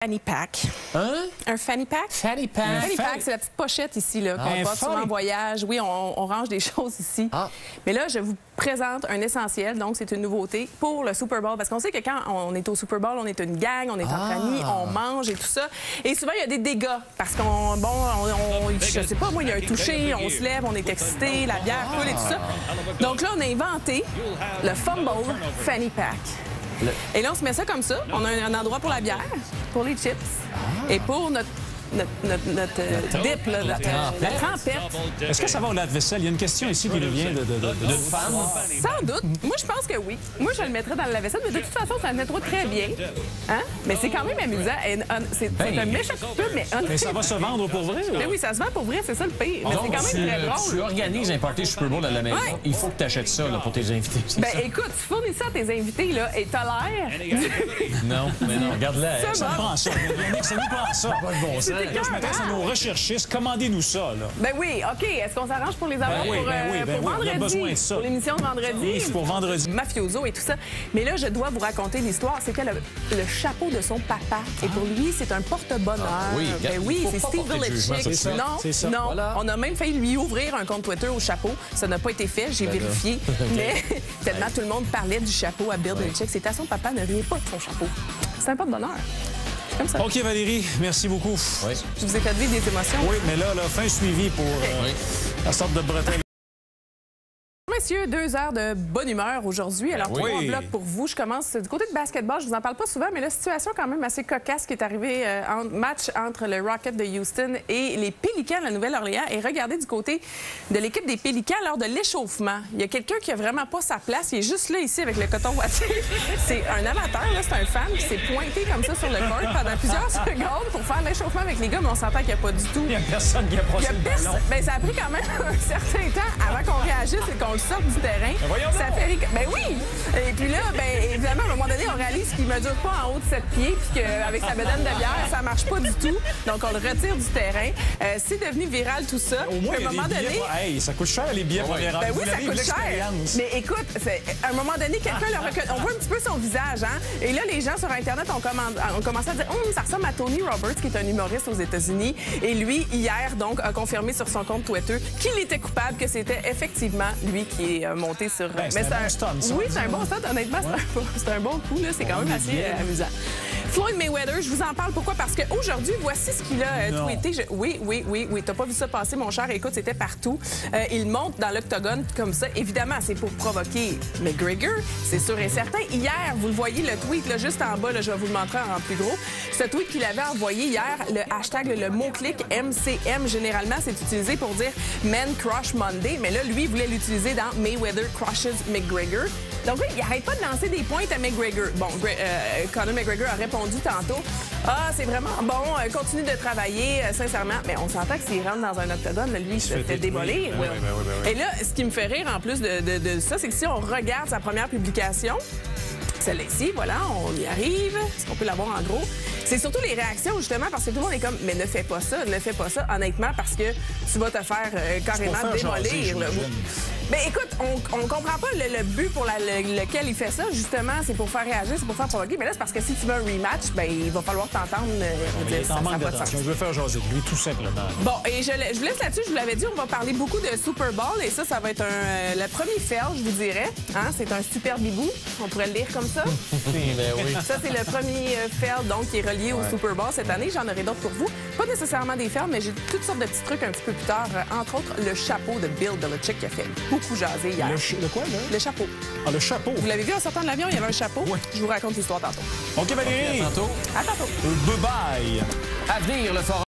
Fanny pack. Hein? Un fanny pack? Fanny pack. Un fanny pack, c'est la petite pochette ici là, qu'on porte souvent en voyage. Oui, on range des choses ici. Ah. Mais là, je vous présente un essentiel, donc c'est une nouveauté pour le Super Bowl. Parce qu'on sait que quand on est au Super Bowl, on est une gang, on est entre amis, on mange et tout ça. Et souvent, il y a des dégâts. Parce qu'on, je sais pas, moi, il y a un toucher, on se lève, on est excité, la bière coule et tout ça. Donc là, on a inventé le Fumble Fanny Pack. Et là, on se met ça comme ça. On a un endroit pour la bière, pour les chips et pour notre dip, là, la trempette. Est-ce que ça va au lave-vaisselle? Il y a une question ici qui nous vient de femme. Sans doute. Moi, je pense que oui. Moi, je le mettrais dans le lave-vaisselle, mais de toute façon, ça le mettra très bien. Hein? Mais c'est quand même amusant. C'est un méchant peu, mais ça va se vendre pour vrai? Mais oui, ça se vend pour vrai, c'est ça le pire. Mais c'est quand même très drôle. Tu organises un party Super Bowl à la maison, il faut que tu achètes ça là, pour tes invités. Ben écoute, tu fournis ça à tes invités, là, et t'as l'air... Non, mais non, regarde-la. Ça prend ça. Ça nous prend ça. Pas de bon sens. Je m'intéresse à nos recherchistes. Commandez-nous ça, là. Ben oui, OK. Est-ce qu'on s'arrange pour les avoir pour vendredi? On a besoin de ça. Pour l'émission de vendredi? Oui, pour vendredi. Mafioso et tout ça. Mais là, je dois vous raconter l'histoire. C'était le chapeau de son papa. Et pour lui, c'est un porte-bonheur. Ben oui, c'est Steve Belichick. Non, voilà. On a même failli lui ouvrir un compte Twitter au chapeau. Ça n'a pas été fait, j'ai vérifié. Mais tellement tout le monde parlait du chapeau à Bill Belichick. C'était à son papa, ne riez pas de son chapeau. C'est un porte-bonheur. OK, Valérie, merci beaucoup. Oui. Je vous ai fait vivre des émotions. Oui, mais là, fin suivi pour la sorte de bretelle. Messieurs, 2 heures de bonne humeur aujourd'hui. Alors, 3 blocs pour vous. Je commence du côté de basketball. Je vous en parle pas souvent, mais la situation quand même assez cocasse qui est arrivée match entre le Rocket de Houston et les Pélicans de la Nouvelle-Orléans. Et regardez du côté de l'équipe des Pélicans lors de l'échauffement. Il y a quelqu'un qui a vraiment pas sa place. Il est juste là, ici, avec le coton ouaté. C'est un amateur, là, c'est un fan qui s'est pointé comme ça sur le court pendant plusieurs secondes pour faire l'échauffement avec les gars, mais on s'entend qu'il n'y a pas du tout. Il n'y a personne qui a approché le ballon. Ben, ça a pris quand même un certain temps avant qu'on réagisse et qu'on le sorte du terrain. Ça fait... Ben oui! Et puis là, ben évidemment, à un moment donné, on réalise qu'il ne mesure pas en haut de 7 pieds puis qu'avec sa bedaine de bière, ça marche pas du tout. Donc, on le retire du terrain. C'est devenu viral tout ça. Au moins, à un moment donné... Hey, ça coûte cher, les billets pour les rendre. Ben oui, ça coûte cher. Mais écoute, à un moment donné, quelqu'un le reconnaît. On voit un petit peu son visage, hein? Et là, les gens sur Internet ont commencé à dire « ça ressemble à Tony Roberts, qui est un humoriste aux États-Unis. » Et lui, hier, donc, a confirmé sur son compte Twitter qu'il était coupable, que c'était effectivement lui qui est monté sur... Ben, c'est un bon stunt, ça. Oui, c'est un bon stunt. Honnêtement, c'est un bon coup. C'est quand même assez amusant. Floyd Mayweather, je vous en parle. Pourquoi? Parce qu'aujourd'hui, voici ce qu'il a tweeté. Oui. T'as pas vu ça passer, mon cher. Écoute, c'était partout. Il monte dans l'octogone comme ça. Évidemment, c'est pour provoquer McGregor. C'est sûr et certain. Hier, vous le voyez, le tweet là, juste en bas, là, je vais vous le montrer en plus gros. Ce tweet qu'il avait envoyé hier, le hashtag, le mot-clic MCM, généralement, c'est utilisé pour dire Men Crush Monday. Mais là, lui, il voulait l'utiliser dans Mayweather Crushes McGregor. Donc oui, il arrête pas de lancer des pointes à McGregor. Bon, Conor McGregor a répondu tantôt. Ah, c'est vraiment bon, continue de travailler, sincèrement. Mais on s'entend que s'il rentre dans un octogone, lui, il se fait démolir. Et là, ce qui me fait rire en plus de ça, c'est que si on regarde sa première publication, celle-ci, voilà, on y arrive. Est-ce qu'on peut la voir en gros? C'est surtout les réactions, justement, parce que tout le monde est comme « Mais ne fais pas ça, honnêtement, parce que tu vas te faire carrément démolir. » Mais écoute, on comprend pas le but pour lequel il fait ça. Justement, c'est pour faire réagir, c'est pour faire provoquer. Mais là, c'est parce que si tu veux un rematch, ben il va falloir t'entendre. Ça n'a pas de sens. Je veux faire jaser de lui, tout simplement. Bon, et je vous laisse là-dessus. Je vous l'avais dit, on va parler beaucoup de Super Bowl. Et ça va être le premier fail, je vous dirais. Hein? C'est un super bibou. On pourrait le lire comme ça. Ça, c'est le premier fail, donc, qui est relié au Super Bowl cette année. J'en aurai d'autres pour vous. Pas nécessairement des fails, mais j'ai toutes sortes de petits trucs un petit peu plus tard. Entre autres, le chapeau de Bill Belichick qui a fait beaucoup jaser hier. Le quoi, là? Le chapeau. Ah, le chapeau. Vous l'avez vu en sortant de l'avion, il y avait un chapeau. Oui. Je vous raconte l'histoire tantôt. OK, Valérie. À tantôt. À tantôt. Bye-bye. À venir, le forum.